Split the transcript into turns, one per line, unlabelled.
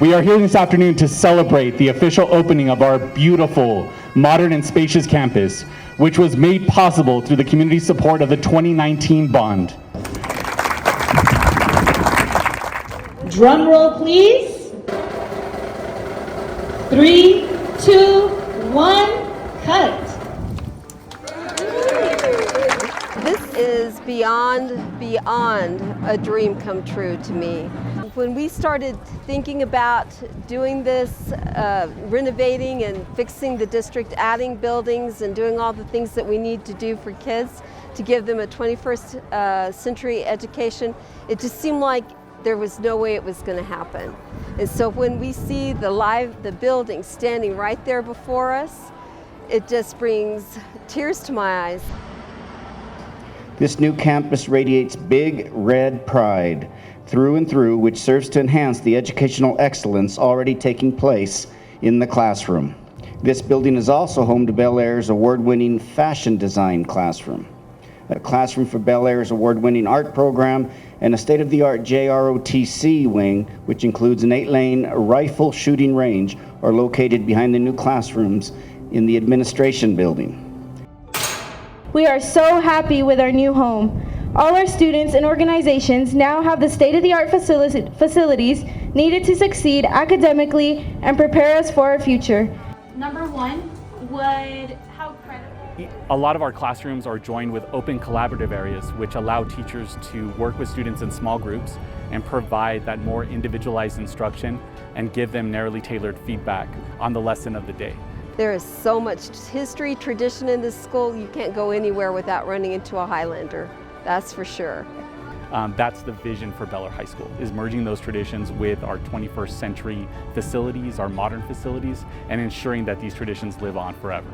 We are here this afternoon to celebrate the official opening of our beautiful, modern and spacious campus, which was made possible through the community support of the 2019 bond.
Drum roll, please. 3, 2, 1, cut.
This is beyond a dream come true to me. When we started thinking about doing this, renovating and fixing the district, adding buildings and doing all the things that we need to do for kids to give them a 21st century education, it just seemed like there was no way it was going to happen. And so when we see the building standing right there before us, it just brings tears to my eyes.
This new campus radiates big red pride through and through, which serves to enhance the educational excellence already taking place in the classroom. This building is also home to Bel Air's award-winning fashion design classroom, a classroom for Bel Air's award-winning art program, and a state-of-the-art JROTC wing, which includes an 8-lane rifle shooting range, are located behind the new classrooms in the administration building.
We are so happy with our new home. All our students and organizations now have the state-of-the-art facilities needed to succeed academically and prepare us for our future.
Number one, how credible?
A lot of our classrooms are joined with open collaborative areas which allow teachers to work with students in small groups and provide that more individualized instruction and give them narrowly tailored feedback on the lesson of the day.
There is so much history, tradition in this school, you can't go anywhere without running into a Highlander, that's for sure.
That's the vision for Bel Air High School, is merging those traditions with our 21st century facilities, our modern facilities, and ensuring that these traditions live on forever.